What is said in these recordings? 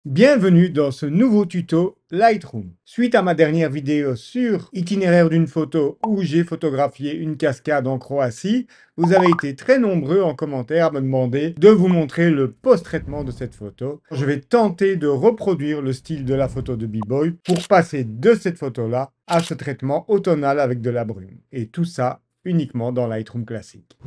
Bienvenue dans ce nouveau tuto Lightroom. Suite à ma dernière vidéo sur itinéraire d'une photo où j'ai photographié une cascade en Croatie, vous avez été très nombreux en commentaire à me demander de vous montrer le post-traitement de cette photo. Je vais tenter de reproduire le style de la photo de B-Boy pour passer de cette photo-là à ce traitement automnal avec de la brume. Et tout ça uniquement dans Lightroom classique.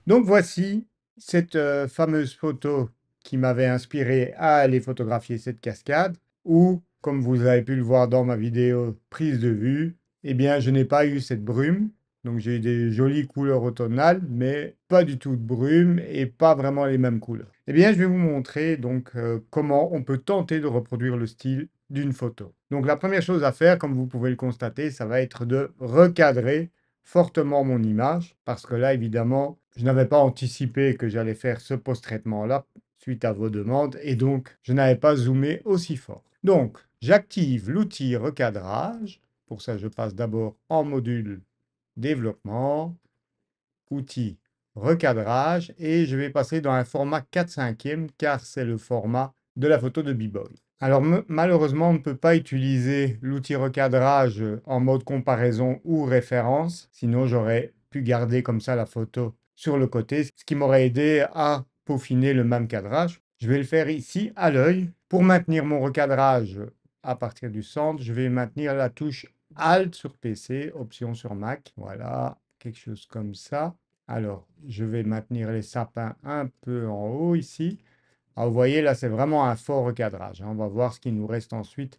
Donc voici cette fameuse photo qui m'avait inspiré à aller photographier cette cascade, où, comme vous avez pu le voir dans ma vidéo prise de vue, eh bien je n'ai pas eu cette brume. Donc j'ai eu des jolies couleurs automnales, mais pas du tout de brume et pas vraiment les mêmes couleurs. Eh bien je vais vous montrer donc comment on peut tenter de reproduire le style d'une photo. Donc la première chose à faire, comme vous pouvez le constater, ça va être de recadrer fortement mon image, parce que là, évidemment, je n'avais pas anticipé que j'allais faire ce post-traitement-là suite à vos demandes, et donc je n'avais pas zoomé aussi fort. Donc, j'active l'outil recadrage. Pour ça, je passe d'abord en module développement, outil recadrage, et je vais passer dans un format 4/5, car c'est le format de la photo de B-Boy. Alors malheureusement, on ne peut pas utiliser l'outil recadrage en mode comparaison ou référence, sinon j'aurais pu garder comme ça la photo sur le côté, ce qui m'aurait aidé à peaufiner le même cadrage. Je vais le faire ici à l'œil. Pour maintenir mon recadrage à partir du centre, je vais maintenir la touche Alt sur PC, Option sur Mac. Voilà, quelque chose comme ça. Alors, je vais maintenir les sapins un peu en haut ici. Alors, vous voyez, là, c'est vraiment un fort recadrage, hein. On va voir ce qu'il nous reste ensuite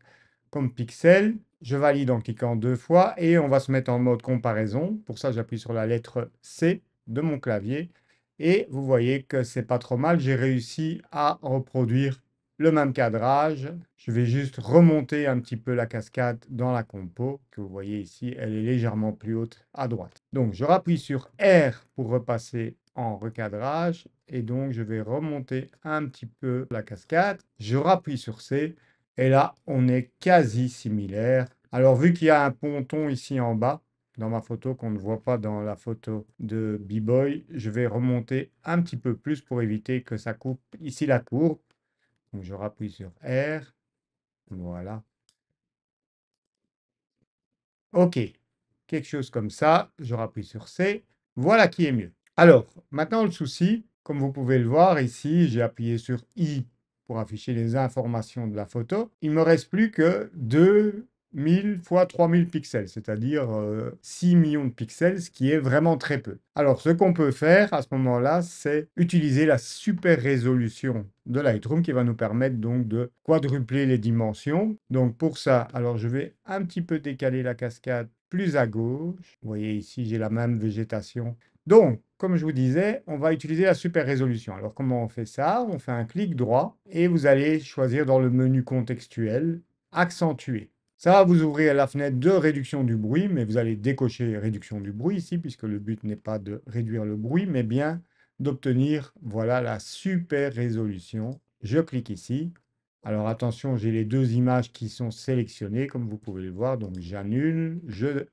comme pixels. Je valide en cliquant 2 fois et on va se mettre en mode comparaison. Pour ça, j'appuie sur la lettre C de mon clavier. Et vous voyez que c'est pas trop mal. J'ai réussi à reproduire le même cadrage. Je vais juste remonter un petit peu la cascade dans la compo, que vous voyez ici, elle est légèrement plus haute à droite. Donc, je rappuie sur R pour repasser en recadrage et donc je vais remonter un petit peu la cascade. Je rappuie sur C et là, on est quasi similaire. Alors, vu qu'il y a un ponton ici en bas, dans ma photo, qu'on ne voit pas dans la photo de B-Boy, je vais remonter un petit peu plus pour éviter que ça coupe ici la courbe. Donc, je rappuie sur R. Voilà. OK. Quelque chose comme ça. Je rappuie sur C. Voilà qui est mieux. Alors, maintenant, le souci, comme vous pouvez le voir ici, j'ai appuyé sur I pour afficher les informations de la photo. Il ne me reste plus que 2000 fois 3000 pixels, c'est-à-dire 6 millions de pixels, ce qui est vraiment très peu. Alors, ce qu'on peut faire à ce moment-là, c'est utiliser la super résolution de Lightroom qui va nous permettre donc de quadrupler les dimensions. Donc, pour ça, alors je vais un petit peu décaler la cascade plus à gauche. Vous voyez ici, j'ai la même végétation. Donc, comme je vous disais, on va utiliser la super résolution. Alors, comment on fait ça? On fait un clic droit et vous allez choisir dans le menu contextuel, accentuer. Ça va vous ouvrir la fenêtre de réduction du bruit, mais vous allez décocher réduction du bruit ici, puisque le but n'est pas de réduire le bruit, mais bien d'obtenir, voilà, la super résolution. Je clique ici. Alors attention, j'ai les deux images qui sont sélectionnées, comme vous pouvez le voir. Donc j'annule,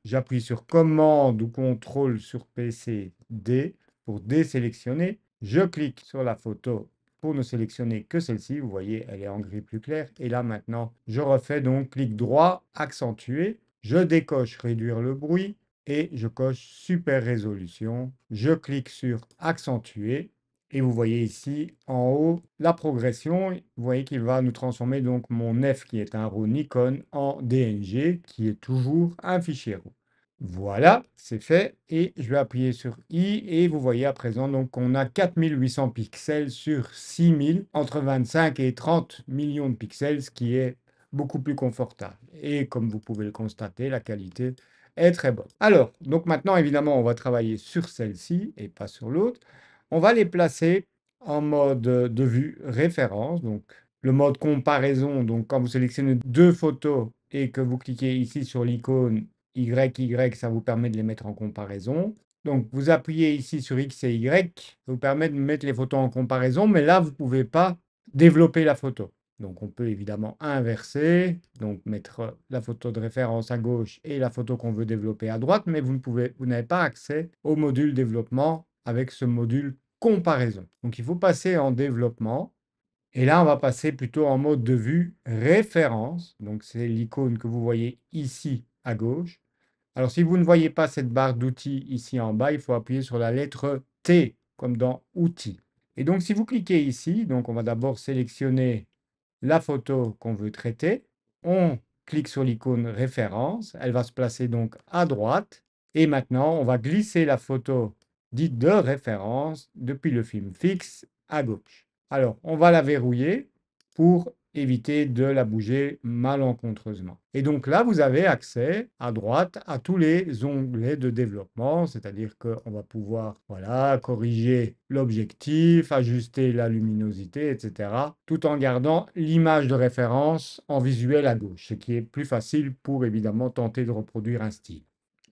j'appuie sur commande ou contrôle sur PC D pour désélectionner. Je clique sur la photo pour ne sélectionner que celle-ci. Vous voyez, elle est en gris plus clair. Et là maintenant, je refais donc clic droit, accentuer. Je décoche réduire le bruit et je coche super résolution. Je clique sur accentuer. Et vous voyez ici en haut la progression. Vous voyez qu'il va nous transformer donc mon F qui est un RAW Nikon en DNG qui est toujours un fichier RAW. Voilà, c'est fait. Et je vais appuyer sur I et vous voyez à présent donc qu'on a 4800 pixels sur 6000, entre 25 et 30 millions de pixels, ce qui est beaucoup plus confortable. Et comme vous pouvez le constater, la qualité est très bonne. Alors, donc maintenant évidemment on va travailler sur celle-ci et pas sur l'autre. On va les placer en mode de vue référence, donc le mode comparaison. Donc quand vous sélectionnez deux photos et que vous cliquez ici sur l'icône Y, ça vous permet de les mettre en comparaison. Donc vous appuyez ici sur X et Y, ça vous permet de mettre les photos en comparaison, mais là vous ne pouvez pas développer la photo. Donc on peut évidemment inverser, donc mettre la photo de référence à gauche et la photo qu'on veut développer à droite, mais vous n'avez pas accès au module développement avec ce module comparaison. Donc il faut passer en développement. Et là, on va passer plutôt en mode de vue référence. Donc c'est l'icône que vous voyez ici à gauche. Alors si vous ne voyez pas cette barre d'outils ici en bas, il faut appuyer sur la lettre T, comme dans Outils. Et donc si vous cliquez ici, donc on va d'abord sélectionner la photo qu'on veut traiter. On clique sur l'icône référence. Elle va se placer donc à droite. Et maintenant, on va glisser la photo dite de référence depuis le film fixe à gauche. Alors, on va la verrouiller pour éviter de la bouger malencontreusement. Et donc là, vous avez accès à droite à tous les onglets de développement, c'est-à-dire qu'on va pouvoir voilà, corriger l'objectif, ajuster la luminosité, etc., tout en gardant l'image de référence en visuel à gauche, ce qui est plus facile pour évidemment tenter de reproduire un style.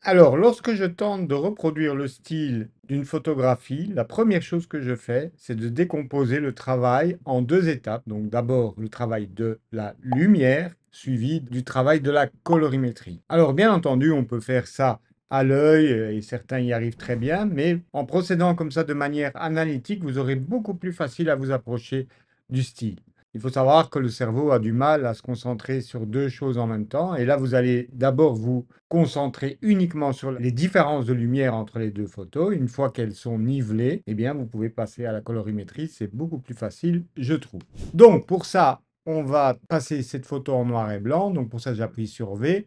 Alors, lorsque je tente de reproduire le style d'une photographie, la première chose que je fais, c'est de décomposer le travail en deux étapes. Donc d'abord le travail de la lumière, suivi du travail de la colorimétrie. Alors bien entendu, on peut faire ça à l'œil et certains y arrivent très bien, mais en procédant comme ça de manière analytique, vous aurez beaucoup plus facile à vous approcher du style. Il faut savoir que le cerveau a du mal à se concentrer sur deux choses en même temps. Et là, vous allez d'abord vous concentrer uniquement sur les différences de lumière entre les deux photos. Une fois qu'elles sont nivelées, eh bien, vous pouvez passer à la colorimétrie. C'est beaucoup plus facile, je trouve. Donc, pour ça, on va passer cette photo en noir et blanc. Donc, pour ça, j'appuie sur V.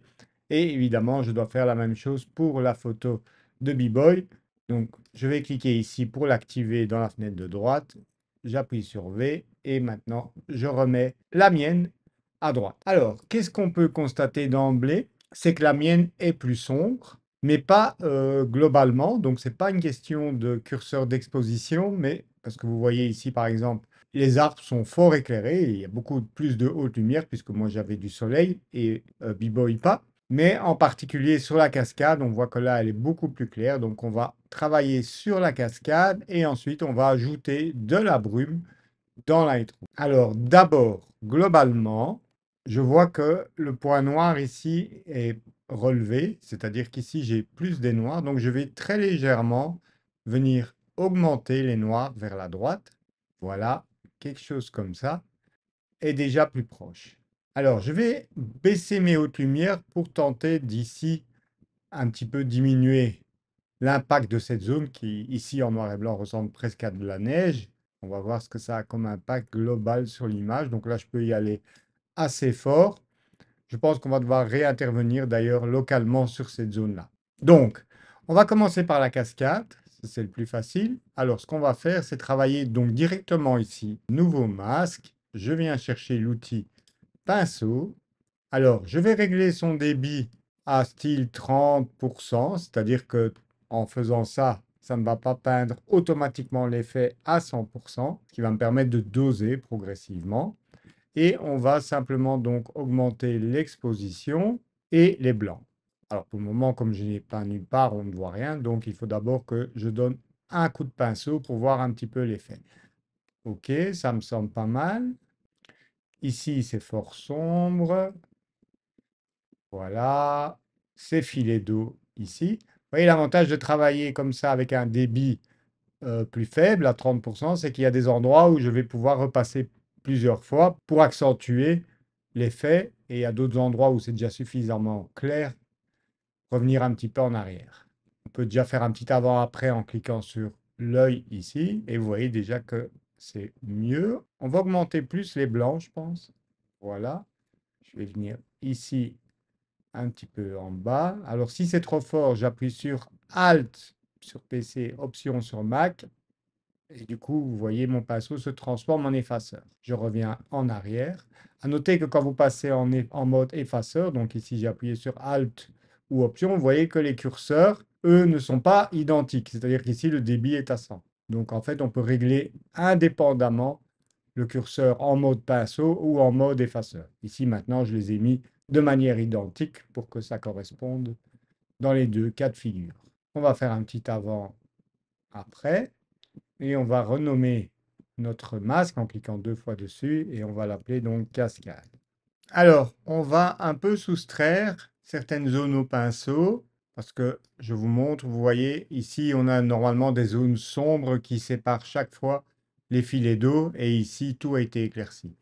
Et évidemment, je dois faire la même chose pour la photo de B-Boy. Donc, je vais cliquer ici pour l'activer dans la fenêtre de droite. J'appuie sur V et maintenant je remets la mienne à droite. Alors, qu'est-ce qu'on peut constater d'emblée? C'est que la mienne est plus sombre, mais pas globalement. Donc, ce n'est pas une question de curseur d'exposition, mais parce que vous voyez ici, par exemple, les arbres sont fort éclairés. Et il y a beaucoup plus de haute lumière, puisque moi j'avais du soleil et B-Boy pas. Mais en particulier sur la cascade, on voit que là, elle est beaucoup plus claire. Donc, on va travailler sur la cascade et ensuite, on va ajouter de la brume dans Lightroom. Alors, d'abord, globalement, je vois que le point noir ici est relevé, c'est-à-dire qu'ici, j'ai plus des noirs. Donc, je vais très légèrement venir augmenter les noirs vers la droite. Voilà, quelque chose comme ça est déjà plus proche. Alors, je vais baisser mes hautes lumières pour tenter d'ici un petit peu diminuer l'impact de cette zone qui, ici en noir et blanc, ressemble presque à de la neige. On va voir ce que ça a comme impact global sur l'image. Donc là, je peux y aller assez fort. Je pense qu'on va devoir réintervenir d'ailleurs localement sur cette zone-là. Donc, on va commencer par la cascade. C'est le plus facile. Alors, ce qu'on va faire, c'est travailler donc directement ici. Nouveau masque. Je viens chercher l'outil pinceau. Alors, je vais régler son débit à style 30%, c'est-à-dire que en faisant ça, ça ne va pas peindre automatiquement l'effet à 100%, ce qui va me permettre de doser progressivement. Et on va simplement donc augmenter l'exposition et les blancs. Alors pour le moment, comme je n'ai pas nulle part, on ne voit rien, donc il faut d'abord que je donne un coup de pinceau pour voir un petit peu l'effet. Ok, ça me semble pas mal. Ici, c'est fort sombre. Voilà, ces filets d'eau ici. Vous voyez, l'avantage de travailler comme ça avec un débit plus faible, à 30%, c'est qu'il y a des endroits où je vais pouvoir repasser plusieurs fois pour accentuer l'effet, et il y a d'autres endroits où c'est déjà suffisamment clair, revenir un petit peu en arrière. On peut déjà faire un petit avant-après en cliquant sur l'œil ici, et vous voyez déjà que c'est mieux. On va augmenter plus les blancs, je pense. Voilà, je vais venir ici un petit peu en bas. Alors, si c'est trop fort, j'appuie sur Alt sur PC, Option sur Mac. Et du coup, vous voyez, mon pinceau se transforme en effaceur. Je reviens en arrière. À noter que quand vous passez en mode effaceur, donc ici j'ai appuyé sur Alt ou Option, vous voyez que les curseurs, eux, ne sont pas identiques. C'est-à-dire qu'ici, le débit est à 100. Donc en fait, on peut régler indépendamment le curseur en mode pinceau ou en mode effaceur. Ici, maintenant, je les ai mis de manière identique pour que ça corresponde dans les deux cas de figure. On va faire un petit avant-après et on va renommer notre masque en cliquant deux fois dessus et on va l'appeler donc cascade. Alors, on va un peu soustraire certaines zones au pinceau parce que je vous montre, vous voyez, ici, on a normalement des zones sombres qui séparent chaque fois les filets d'eau, et ici, tout a été éclairci.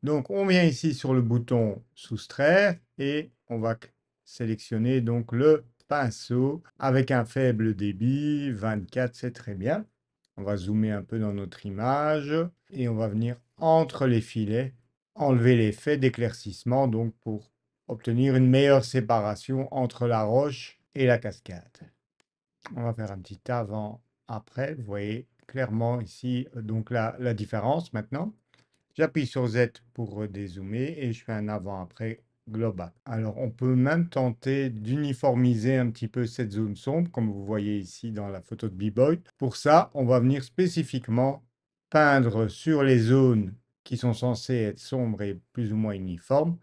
Donc, on vient ici sur le bouton soustraire et on va sélectionner donc le pinceau avec un faible débit, 24, c'est très bien. On va zoomer un peu dans notre image et on va venir entre les filets, enlever l'effet d'éclaircissement donc pour obtenir une meilleure séparation entre la roche et la cascade. On va faire un petit avant-après, vous voyez clairement ici donc la différence maintenant. J'appuie sur Z pour dézoomer et je fais un avant-après global. Alors, on peut même tenter d'uniformiser un petit peu cette zone sombre, comme vous voyez ici dans la photo de B-Boy. Pour ça, on va venir spécifiquement peindre sur les zones qui sont censées être sombres et plus ou moins uniformes.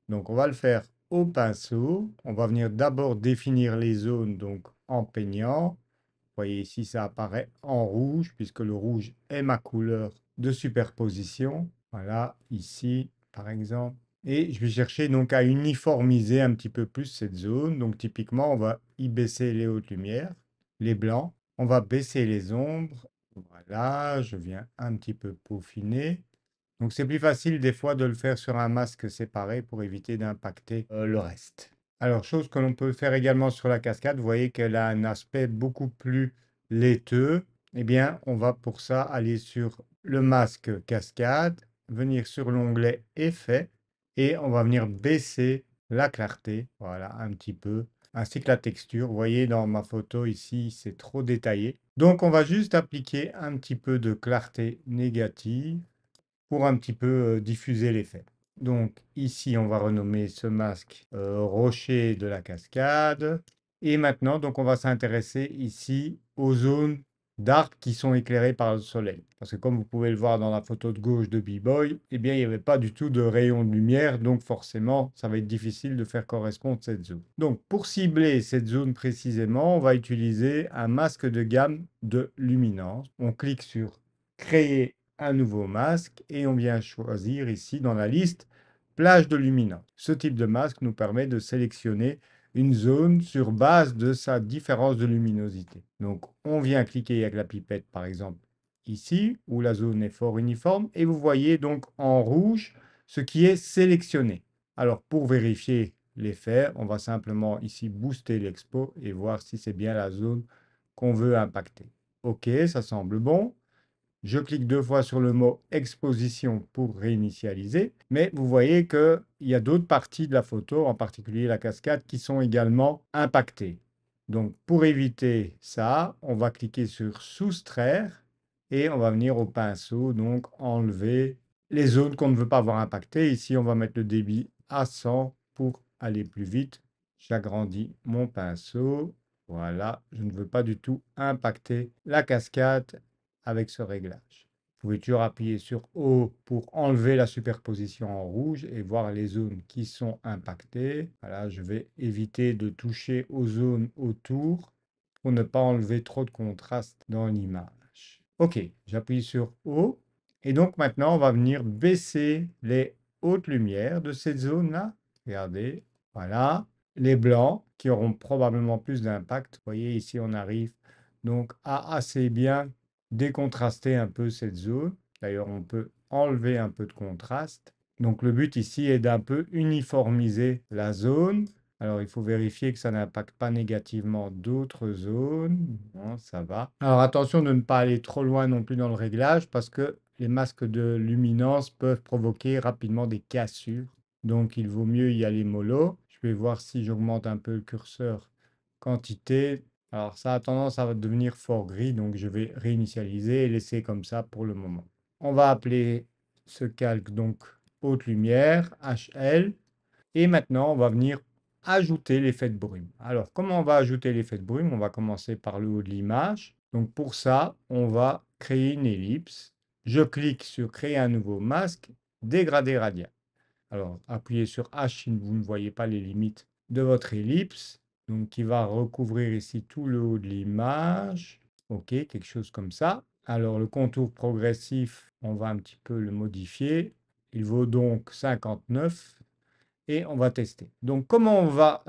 Donc, on va le faire au pinceau. On va venir d'abord définir les zones donc en peignant. Vous voyez ici, ça apparaît en rouge, puisque le rouge est ma couleur de superposition. Voilà, ici, par exemple. Et je vais chercher donc à uniformiser un petit peu plus cette zone. Donc, typiquement, on va y baisser les hautes lumières, les blancs. On va baisser les ombres. Voilà, je viens un petit peu peaufiner. Donc, c'est plus facile des fois de le faire sur un masque séparé pour éviter d'impacter le reste. Alors, chose que l'on peut faire également sur la cascade, vous voyez qu'elle a un aspect beaucoup plus laiteux. Eh bien, on va pour ça aller sur le masque cascade, venir sur l'onglet Effet et on va venir baisser la clarté, voilà, un petit peu, ainsi que la texture. Vous voyez dans ma photo ici, c'est trop détaillé. Donc, on va juste appliquer un petit peu de clarté négative pour un petit peu diffuser l'effet. Donc ici, on va renommer ce masque rocher de la cascade. Et maintenant, donc, on va s'intéresser ici aux zones d'arbres qui sont éclairées par le soleil. Parce que comme vous pouvez le voir dans la photo de gauche de B-Boy, eh bien, il n'y avait pas du tout de rayon de lumière. Donc forcément, ça va être difficile de faire correspondre cette zone. Donc pour cibler cette zone précisément, on va utiliser un masque de gamme de luminance. On clique sur Créer un nouveau masque et on vient choisir ici dans la liste plage de luminance. Ce type de masque nous permet de sélectionner une zone sur base de sa différence de luminosité. Donc on vient cliquer avec la pipette par exemple ici où la zone est fort uniforme et vous voyez donc en rouge ce qui est sélectionné. Alors pour vérifier l'effet, on va simplement ici booster l'expo et voir si c'est bien la zone qu'on veut impacter. Ok, ça semble bon. Je clique deux fois sur le mot exposition pour réinitialiser, mais vous voyez qu'il y a d'autres parties de la photo, en particulier la cascade, qui sont également impactées. Donc pour éviter ça, on va cliquer sur soustraire et on va venir au pinceau, donc enlever les zones qu'on ne veut pas voir impactées. Ici, on va mettre le débit à 100 pour aller plus vite. J'agrandis mon pinceau. Voilà, je ne veux pas du tout impacter la cascade avec ce réglage. Vous pouvez toujours appuyer sur O pour enlever la superposition en rouge et voir les zones qui sont impactées. Voilà, je vais éviter de toucher aux zones autour pour ne pas enlever trop de contraste dans l'image. Ok, j'appuie sur O et donc maintenant on va venir baisser les hautes lumières de cette zone-là. Regardez, voilà, les blancs qui auront probablement plus d'impact. Vous voyez ici on arrive donc à assez bien décontraster un peu cette zone. D'ailleurs, on peut enlever un peu de contraste. Donc le but ici est d'un peu uniformiser la zone. Alors il faut vérifier que ça n'impacte pas négativement d'autres zones. Non, ça va. Alors attention de ne pas aller trop loin non plus dans le réglage parce que les masques de luminance peuvent provoquer rapidement des cassures. Donc il vaut mieux y aller mollo. Je vais voir si j'augmente un peu le curseur quantité. Alors ça a tendance à devenir fort gris, donc je vais réinitialiser et laisser comme ça pour le moment. On va appeler ce calque donc haute lumière, HL, et maintenant on va venir ajouter l'effet de brume. Alors comment on va ajouter l'effet de brume? On va commencer par le haut de l'image. Donc pour ça, on va créer une ellipse. Je clique sur créer un nouveau masque, dégradé radial. Alors appuyez sur H si vous ne voyez pas les limites de votre ellipse. Donc qui va recouvrir ici tout le haut de l'image. OK, quelque chose comme ça. Alors le contour progressif, on va un petit peu le modifier. Il vaut donc 59. et on va tester. Donc, comment on va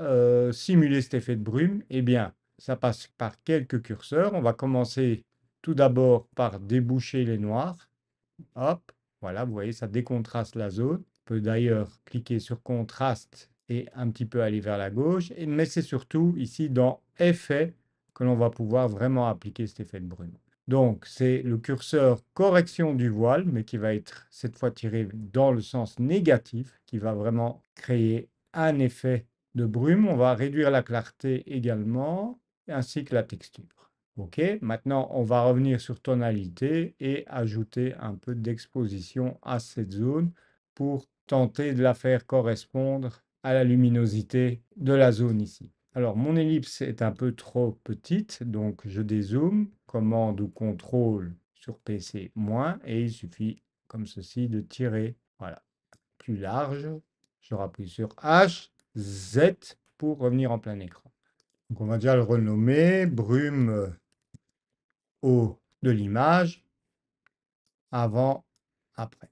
simuler cet effet de brume? Eh bien, ça passe par quelques curseurs. On va commencer tout d'abord par déboucher les noirs. Hop, voilà, vous voyez, ça décontraste la zone. On peut d'ailleurs cliquer sur contraste et un petit peu aller vers la gauche. Mais c'est surtout ici dans effet que l'on va pouvoir vraiment appliquer cet effet de brume. Donc, c'est le curseur correction du voile, mais qui va être cette fois tiré dans le sens négatif, qui va vraiment créer un effet de brume. On va réduire la clarté également, ainsi que la texture. OK, maintenant on va revenir sur tonalité et ajouter un peu d'exposition à cette zone pour tenter de la faire correspondre à la luminosité de la zone ici. Alors mon ellipse est un peu trop petite, donc je dézoome, commande ou contrôle sur PC moins, et il suffit comme ceci de tirer, voilà, plus large. Je rappuie sur H, Z pour revenir en plein écran. Donc on va déjà le renommer brume haut de l'image, avant, après.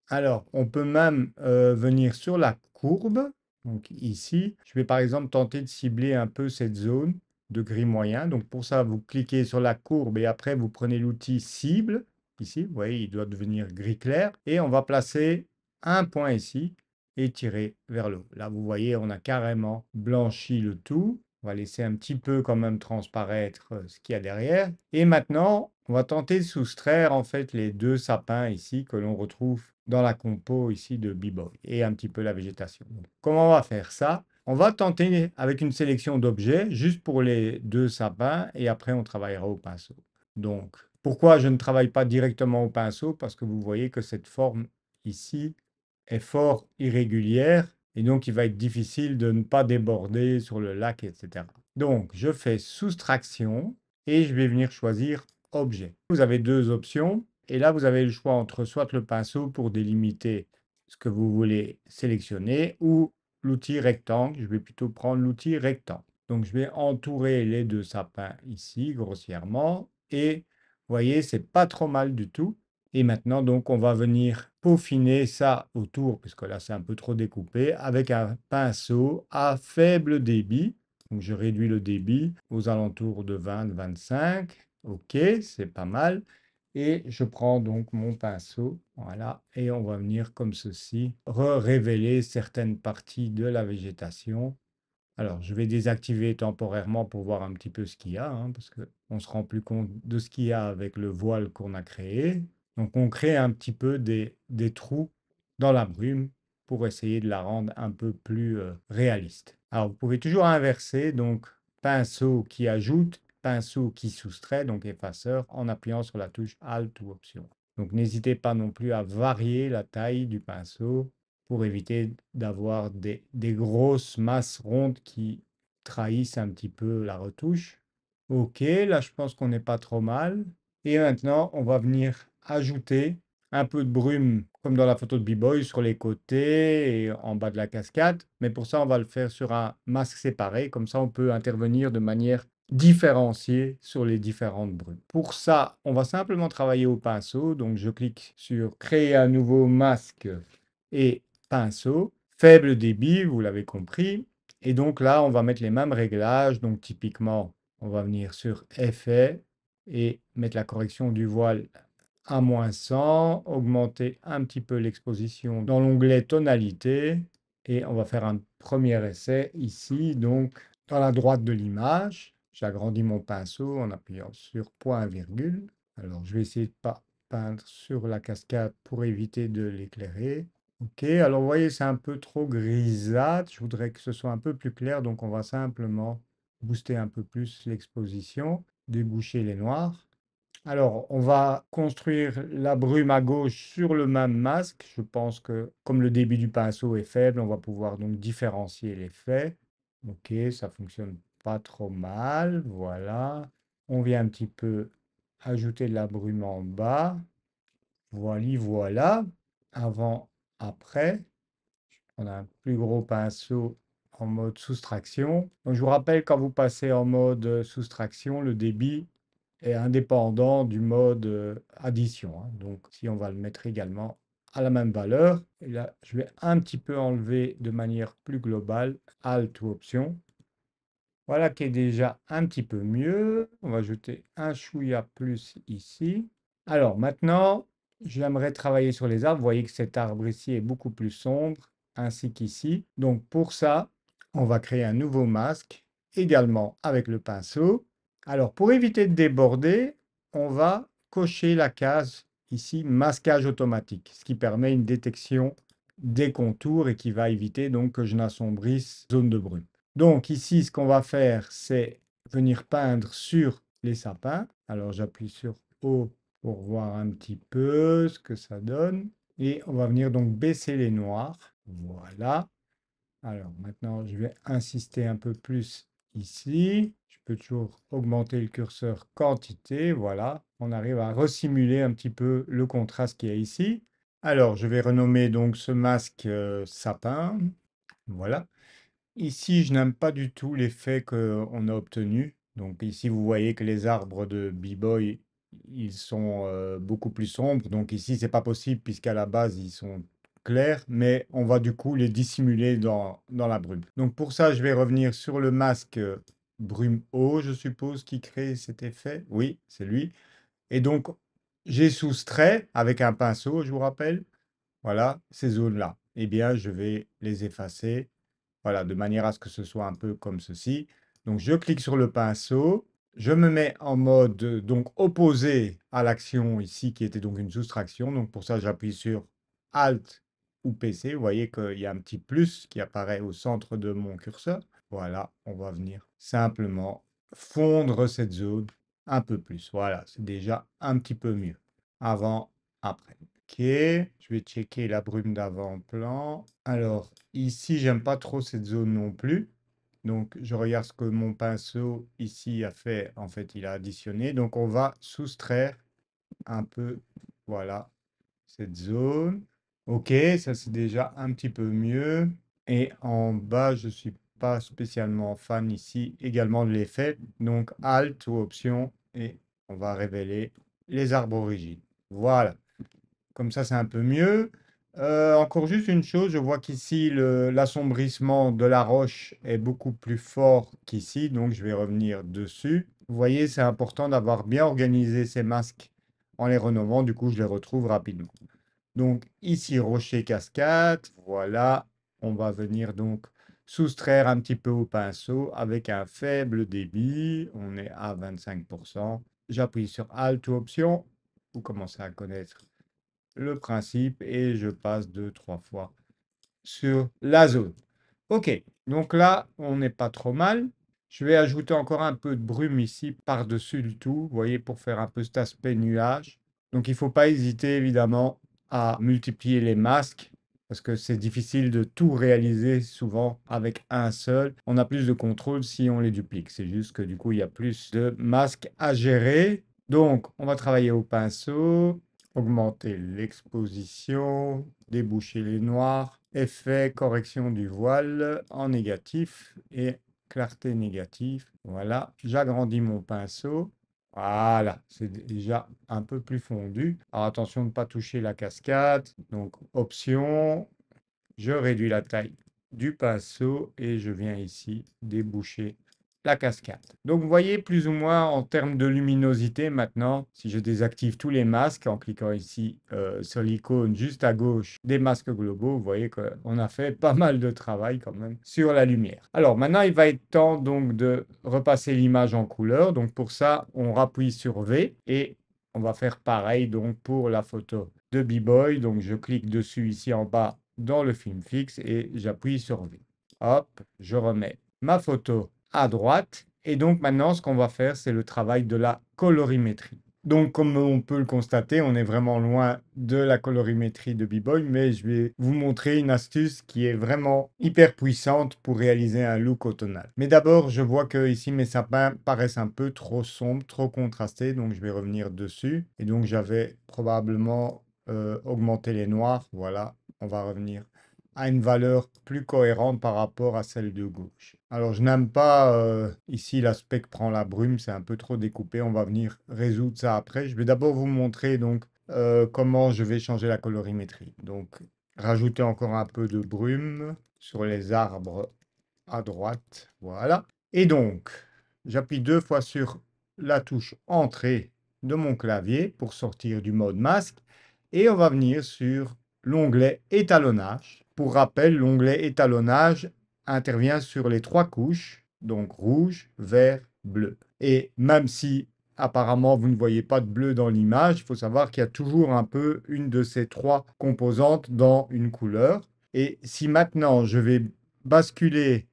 Alors, on peut même venir sur la courbe. Donc ici, je vais par exemple tenter de cibler un peu cette zone de gris moyen. Donc pour ça, vous cliquez sur la courbe et après, vous prenez l'outil cible. Ici, vous voyez, il doit devenir gris clair. Et on va placer un point ici et tirer vers le haut. Là, vous voyez, on a carrément blanchi le tout. On va laisser un petit peu quand même transparaître ce qu'il y a derrière. Et maintenant, on va tenter de soustraire en fait les deux sapins ici que l'on retrouve dans la compo ici de B-Boy et un petit peu la végétation. Donc, comment on va faire ça? On va tenter avec une sélection d'objets juste pour les deux sapins et après on travaillera au pinceau. Donc, pourquoi je ne travaille pas directement au pinceau? Parce que vous voyez que cette forme ici est fort irrégulière et donc il va être difficile de ne pas déborder sur le lac, etc. Donc, je fais soustraction et je vais venir choisir objet. Vous avez deux options et là, vous avez le choix entre soit le pinceau pour délimiter ce que vous voulez sélectionner ou l'outil rectangle. Je vais plutôt prendre l'outil rectangle. Donc, je vais entourer les deux sapins ici grossièrement et vous voyez, c'est pas trop mal du tout. Et maintenant, donc, on va venir peaufiner ça autour, puisque là, c'est un peu trop découpé, avec un pinceau à faible débit. Donc, je réduis le débit aux alentours de 20-25. OK, c'est pas mal. Et je prends donc mon pinceau, voilà, et on va venir comme ceci, révéler certaines parties de la végétation. Alors, je vais désactiver temporairement pour voir un petit peu ce qu'il y a, hein, parce qu'on ne se rend plus compte de ce qu'il y a avec le voile qu'on a créé. Donc, on crée un petit peu des trous dans la brume pour essayer de la rendre un peu plus réaliste. Alors, vous pouvez toujours inverser, donc pinceau qui ajoute, pinceau qui soustrait, donc effaceur, en appuyant sur la touche Alt ou Option. Donc, n'hésitez pas non plus à varier la taille du pinceau pour éviter d'avoir des grosses masses rondes qui trahissent un petit peu la retouche. OK, là je pense qu'on n'est pas trop mal. Et maintenant, on va venir ajouter un peu de brume, comme dans la photo de B-Boy, sur les côtés et en bas de la cascade. Mais pour ça, on va le faire sur un masque séparé. Comme ça, on peut intervenir de manière différenciée sur les différentes brumes. Pour ça, on va simplement travailler au pinceau. Donc, je clique sur Créer un nouveau masque et pinceau. Faible débit, vous l'avez compris. Et donc là, on va mettre les mêmes réglages. Donc, typiquement, on va venir sur Effet et mettre la correction du voile à -100, augmenter un petit peu l'exposition dans l'onglet tonalité et on va faire un premier essai ici, donc dans la droite de l'image. J'agrandis mon pinceau en appuyant sur point virgule. Alors je vais essayer de ne pas peindre sur la cascade pour éviter de l'éclairer. Ok, alors vous voyez, c'est un peu trop grisâtre. Je voudrais que ce soit un peu plus clair, donc on va simplement booster un peu plus l'exposition, déboucher les noirs. Alors, on va construire la brume à gauche sur le même masque. Je pense que comme le débit du pinceau est faible, on va pouvoir donc différencier l'effet. Ok, ça fonctionne pas trop mal. Voilà. On vient un petit peu ajouter de la brume en bas. Voilà. Avant, après. On a un plus gros pinceau en mode soustraction. Donc, je vous rappelle, quand vous passez en mode soustraction, le débit est indépendant du mode addition, hein. Donc, si on va le mettre également à la même valeur. Et là, je vais un petit peu enlever de manière plus globale, Alt ou Option. Voilà qui est déjà un petit peu mieux. On va ajouter un chouïa plus ici. Alors maintenant, j'aimerais travailler sur les arbres. Vous voyez que cet arbre ici est beaucoup plus sombre, ainsi qu'ici. Donc pour ça, on va créer un nouveau masque, également avec le pinceau. Alors pour éviter de déborder, on va cocher la case ici, masquage automatique, ce qui permet une détection des contours et qui va éviter donc que je n'assombrisse zone de brume. Donc ici, ce qu'on va faire, c'est venir peindre sur les sapins. Alors j'appuie sur O pour voir un petit peu ce que ça donne. Et on va venir donc baisser les noirs. Voilà. Alors maintenant, je vais insister un peu plus ici. Je peux toujours augmenter le curseur quantité. Voilà. On arrive à resimuler un petit peu le contraste qu'il y a ici. Alors, je vais renommer donc ce masque sapin. Voilà. Ici, je n'aime pas du tout l'effet qu'on a obtenu. Donc ici, vous voyez que les arbres de B-Boy, ils sont beaucoup plus sombres. Donc ici, c'est pas possible puisqu'à la base, ils sont clairs, mais on va du coup les dissimuler dans la brume. Donc pour ça, je vais revenir sur le masque brume haut, je suppose, qui crée cet effet. Oui, c'est lui. Et donc, j'ai soustrait avec un pinceau, je vous rappelle, voilà, ces zones-là. Eh bien, je vais les effacer. Voilà, de manière à ce que ce soit un peu comme ceci. Donc, je clique sur le pinceau, je me mets en mode donc opposé à l'action ici, qui était donc une soustraction. Donc, pour ça, j'appuie sur Alt ou PC. Vous voyez qu'il y a un petit plus qui apparaît au centre de mon curseur. Voilà, on va venir simplement fondre cette zone un peu plus. Voilà, c'est déjà un petit peu mieux. Avant, après. Ok, je vais checker la brume d'avant-plan. Alors, ici, j'aime pas trop cette zone non plus. Donc, je regarde ce que mon pinceau ici a fait. En fait, il a additionné. Donc, on va soustraire un peu, voilà, cette zone. Ok, ça c'est déjà un petit peu mieux. Et en bas, je suis pas spécialement fan ici également de l'effet. Donc, Alt ou Option et on va révéler les arbres origines. Voilà. Comme ça, c'est un peu mieux. Encore juste une chose, je vois qu'ici, l'assombrissement de la roche est beaucoup plus fort qu'ici, donc je vais revenir dessus. Vous voyez, c'est important d'avoir bien organisé ces masques en les renommant, du coup, je les retrouve rapidement. Donc ici, rocher cascade, voilà, on va venir donc soustraire un petit peu au pinceau avec un faible débit, on est à 25%. J'appuie sur Alt ou Option, vous commencez à connaître le principe et je passe 2, 3 fois sur la zone. Ok, donc là, on n'est pas trop mal. Je vais ajouter encore un peu de brume ici par-dessus le tout, vous voyez, pour faire un peu cet aspect nuage. Donc il ne faut pas hésiter évidemment à multiplier les masques parce que c'est difficile de tout réaliser souvent avec un seul. On a plus de contrôle si on les duplique. C'est juste que du coup, il y a plus de masques à gérer. Donc, on va travailler au pinceau, augmenter l'exposition, déboucher les noirs, effet correction du voile en négatif et clarté négative. Voilà, j'agrandis mon pinceau. Voilà, c'est déjà un peu plus fondu. Alors attention de ne pas toucher la cascade. Donc option, je réduis la taille du pinceau et je viens ici déboucher la cascade. Donc vous voyez plus ou moins en termes de luminosité maintenant, si je désactive tous les masques en cliquant ici sur l'icône juste à gauche des masques globaux, vous voyez qu'on a fait pas mal de travail quand même sur la lumière. Alors maintenant il va être temps donc de repasser l'image en couleur. Donc pour ça on rappuie sur V et on va faire pareil donc pour la photo de B-Boy. Donc je clique dessus ici en bas dans le film fixe et j'appuie sur V. Hop, je remets ma photo à droite. Et donc maintenant, ce qu'on va faire, c'est le travail de la colorimétrie. Donc, comme on peut le constater, on est vraiment loin de la colorimétrie de B-Boy, mais je vais vous montrer une astuce qui est vraiment hyper puissante pour réaliser un look automnal. Mais d'abord, je vois que ici mes sapins paraissent un peu trop sombres, trop contrastés, donc je vais revenir dessus. Et donc, j'avais probablement augmenté les noirs. Voilà, on va revenir à une valeur plus cohérente par rapport à celle de gauche. Alors, je n'aime pas ici l'aspect que prend la brume, c'est un peu trop découpé. On va venir résoudre ça après. Je vais d'abord vous montrer donc comment je vais changer la colorimétrie. Donc, rajouter encore un peu de brume sur les arbres à droite, voilà. Et donc, j'appuie 2 fois sur la touche Entrée de mon clavier pour sortir du mode masque et on va venir sur l'onglet Étalonnage. Pour rappel, l'onglet Étalonnage intervient sur les 3 couches, donc rouge, vert, bleu. Et même si apparemment vous ne voyez pas de bleu dans l'image, il faut savoir qu'il y a toujours un peu une de ces 3 composantes dans une couleur. Et si maintenant je vais basculer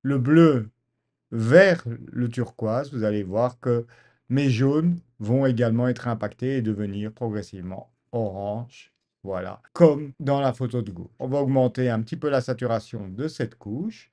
le bleu vers le turquoise, vous allez voir que mes jaunes vont également être impactés et devenir progressivement orange. Voilà, comme dans la photo de go. On va augmenter un petit peu la saturation de cette couche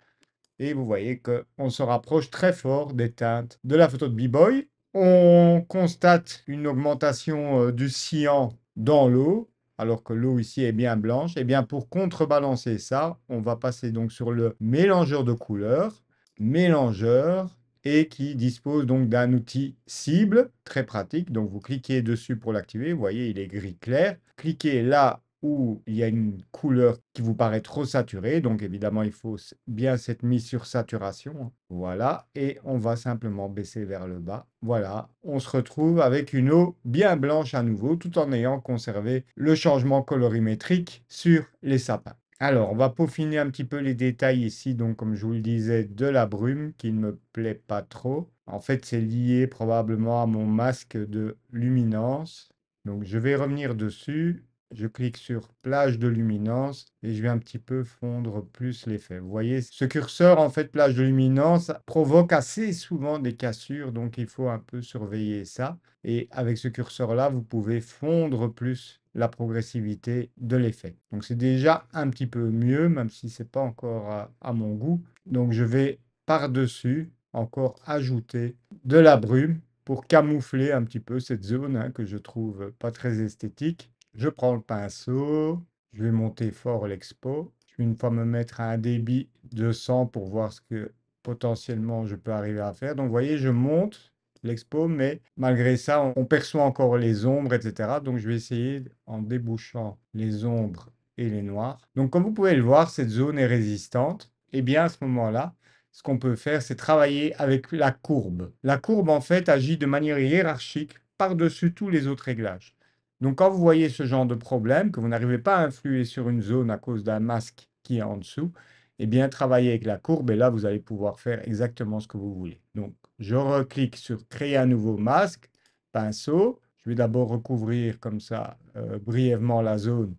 et vous voyez qu'on se rapproche très fort des teintes de la photo de B-Boy. On constate une augmentation du cyan dans l'eau, alors que l'eau ici est bien blanche. Et bien pour contrebalancer ça, on va passer donc sur le mélangeur de couleurs, mélangeur, et qui dispose donc d'un outil cible très pratique. Donc vous cliquez dessus pour l'activer, vous voyez il est gris clair. Cliquez là où il y a une couleur qui vous paraît trop saturée, donc évidemment il faut bien cette mise sur saturation, hein. Voilà, et on va simplement baisser vers le bas. Voilà, on se retrouve avec une eau bien blanche à nouveau, tout en ayant conservé le changement colorimétrique sur les sapins. Alors, on va peaufiner un petit peu les détails ici, donc comme je vous le disais, de la brume qui ne me plaît pas trop. En fait, c'est lié probablement à mon masque de luminance. Donc, je vais revenir dessus. Je clique sur plage de luminance et je vais un petit peu fondre plus l'effet. Vous voyez, ce curseur, en fait, plage de luminance, provoque assez souvent des cassures, donc il faut un peu surveiller ça. Et avec ce curseur-là, vous pouvez fondre plus la progressivité de l'effet. Donc c'est déjà un petit peu mieux, même si c'est pas encore à mon goût. Donc je vais par-dessus encore ajouter de la brume pour camoufler un petit peu cette zone, hein, que je trouve pas très esthétique. Je prends le pinceau, je vais monter fort l'expo. Je vais une fois me mettre à un débit de 100 pour voir ce que potentiellement je peux arriver à faire. Donc vous voyez, je monte l'expo, mais malgré ça, on perçoit encore les ombres, etc. Donc je vais essayer en débouchant les ombres et les noirs. Donc comme vous pouvez le voir, cette zone est résistante. Et bien à ce moment-là, ce qu'on peut faire, c'est travailler avec la courbe. La courbe, en fait, agit de manière hiérarchique par-dessus tous les autres réglages. Donc, quand vous voyez ce genre de problème, que vous n'arrivez pas à influer sur une zone à cause d'un masque qui est en dessous, eh bien, travaillez avec la courbe et là, vous allez pouvoir faire exactement ce que vous voulez. Donc, je reclique sur créer un nouveau masque, pinceau. Je vais d'abord recouvrir comme ça brièvement la zone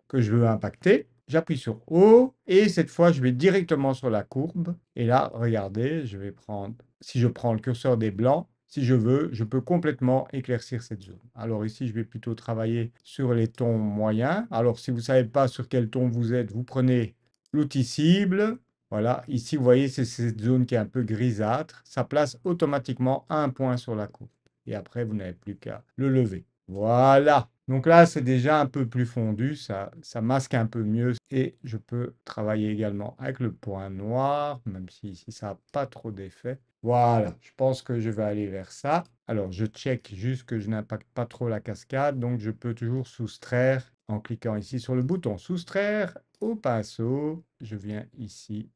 que je veux impacter. J'appuie sur O et cette fois, je vais directement sur la courbe. Et là, regardez, je vais prendre, si je prends le curseur des blancs, si je veux, je peux complètement éclaircir cette zone. Alors ici, je vais plutôt travailler sur les tons moyens. Alors si vous ne savez pas sur quel ton vous êtes, vous prenez l'outil cible. Voilà, ici, vous voyez, c'est cette zone qui est un peu grisâtre. Ça place automatiquement un point sur la courbe. Et après, vous n'avez plus qu'à le lever. Voilà. Donc là, c'est déjà un peu plus fondu, ça masque un peu mieux. Et je peux travailler également avec le point noir, même si ici, ça n'a pas trop d'effet. Voilà, je pense que je vais aller vers ça. Alors, je check juste que je n'impacte pas trop la cascade. Donc, je peux toujours soustraire en cliquant ici sur le bouton soustraire au pinceau. Je viens ici,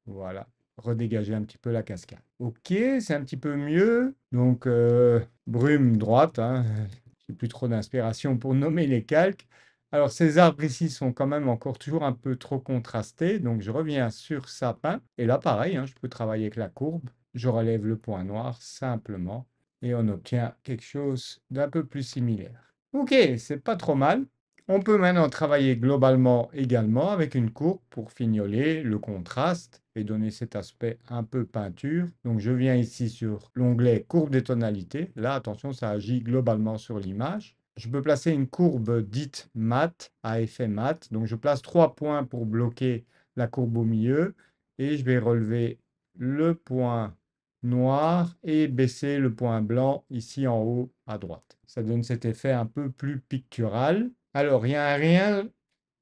voilà, redégager un petit peu la cascade. Ok, c'est un petit peu mieux. Donc, brume droite, hein. J'ai plus trop d'inspiration pour nommer les calques. Alors, ces arbres ici sont quand même encore toujours un peu trop contrastés. Donc, je reviens sur sapin. Et là, pareil, hein, je peux travailler avec la courbe. Je relève le point noir simplement. Et on obtient quelque chose d'un peu plus similaire. Ok, c'est pas trop mal. On peut maintenant travailler globalement également avec une courbe pour fignoler le contraste et donner cet aspect un peu peinture. Donc je viens ici sur l'onglet courbe des tonalités. Là, attention, ça agit globalement sur l'image. Je peux placer une courbe dite mat, à effet mat. Donc je place 3 points pour bloquer la courbe au milieu et je vais relever le point noir et baisser le point blanc ici en haut à droite. Ça donne cet effet un peu plus pictural. Alors, il n'y a rien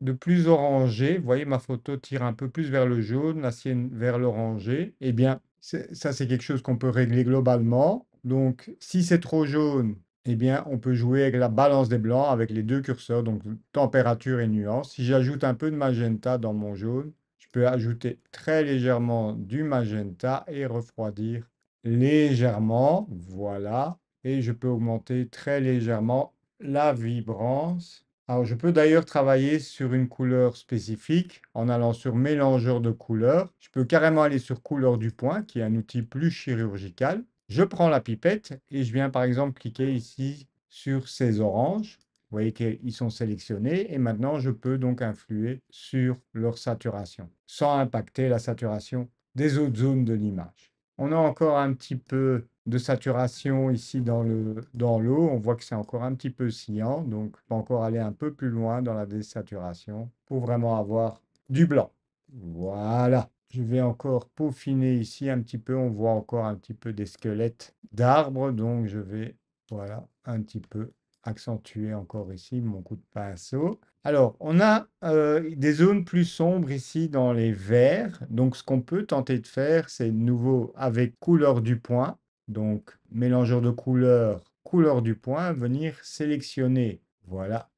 de plus orangé. Vous voyez, ma photo tire un peu plus vers le jaune, la sienne vers l'orangé. Eh bien, ça, c'est quelque chose qu'on peut régler globalement. Donc, si c'est trop jaune, eh bien, on peut jouer avec la balance des blancs avec les deux curseurs, donc température et nuance. Si j'ajoute un peu de magenta dans mon jaune, je peux ajouter très légèrement du magenta et refroidir légèrement, voilà. Et je peux augmenter très légèrement la vibrance. Alors, je peux d'ailleurs travailler sur une couleur spécifique en allant sur mélangeur de couleurs. Je peux carrément aller sur couleur du point, qui est un outil plus chirurgical. Je prends la pipette et je viens par exemple cliquer ici sur ces oranges. Vous voyez qu'ils sont sélectionnés et maintenant je peux donc influer sur leur saturation sans impacter la saturation des autres zones de l'image. On a encore un petit peu de saturation ici dans l'eau. On voit que c'est encore un petit peu cyan, donc on peut encore aller un peu plus loin dans la désaturation pour vraiment avoir du blanc. Voilà. Je vais encore peaufiner ici un petit peu. On voit encore un petit peu des squelettes d'arbres. Donc, je vais, voilà, un petit peu accentuer encore ici mon coup de pinceau. Alors, on a des zones plus sombres ici dans les verts. Donc, ce qu'on peut tenter de faire, c'est de nouveau avec couleur du point. Donc, mélangeur de couleurs, couleur du point, venir sélectionner, voilà,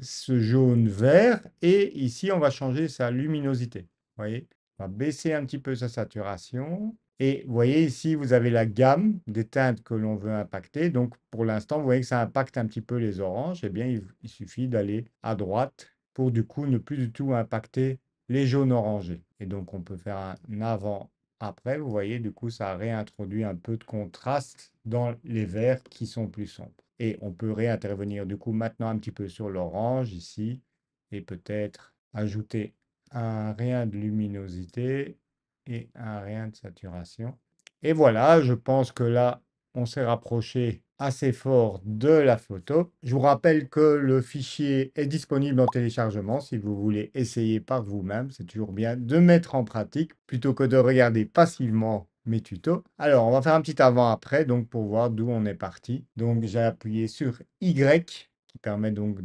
ce jaune-vert. Et ici, on va changer sa luminosité. Vous voyez, on va baisser un petit peu sa saturation. Et vous voyez ici, vous avez la gamme des teintes que l'on veut impacter. Donc, pour l'instant, vous voyez que ça impacte un petit peu les oranges. Eh bien, il suffit d'aller à droite pour du coup ne plus du tout impacter les jaunes orangés. Et donc, on peut faire un avant-après. Vous voyez, du coup, ça réintroduit un peu de contraste dans les verts qui sont plus sombres. Et on peut réintervenir du coup maintenant un petit peu sur l'orange ici et peut-être ajouter un rien de luminosité et un rien de saturation. Et voilà, je pense que là, on s'est rapproché assez fort de la photo. Je vous rappelle que le fichier est disponible en téléchargement si vous voulez essayer par vous-même. C'est toujours bien de mettre en pratique plutôt que de regarder passivement mes tutos. Alors, on va faire un petit avant-après donc pour voir d'où on est parti. Donc, j'ai appuyé sur Y qui permet donc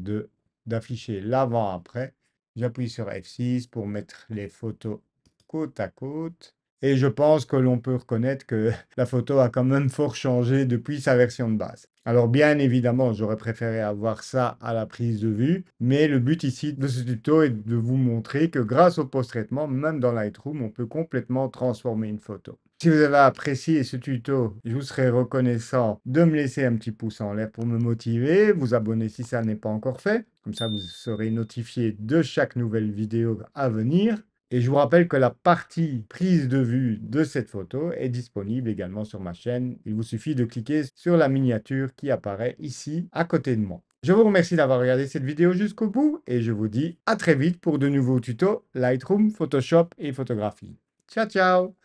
d'afficher l'avant-après. J'appuie sur F6 pour mettre les photos côte à côte. Et je pense que l'on peut reconnaître que la photo a quand même fort changé depuis sa version de base. Alors bien évidemment, j'aurais préféré avoir ça à la prise de vue, mais le but ici de ce tuto est de vous montrer que grâce au post-traitement, même dans Lightroom, on peut complètement transformer une photo. Si vous avez apprécié ce tuto, je vous serais reconnaissant de me laisser un petit pouce en l'air pour me motiver, vous abonner si ça n'est pas encore fait, comme ça vous serez notifié de chaque nouvelle vidéo à venir. Et je vous rappelle que la partie prise de vue de cette photo est disponible également sur ma chaîne. Il vous suffit de cliquer sur la miniature qui apparaît ici à côté de moi. Je vous remercie d'avoir regardé cette vidéo jusqu'au bout et je vous dis à très vite pour de nouveaux tutos Lightroom, Photoshop et photographie. Ciao, ciao!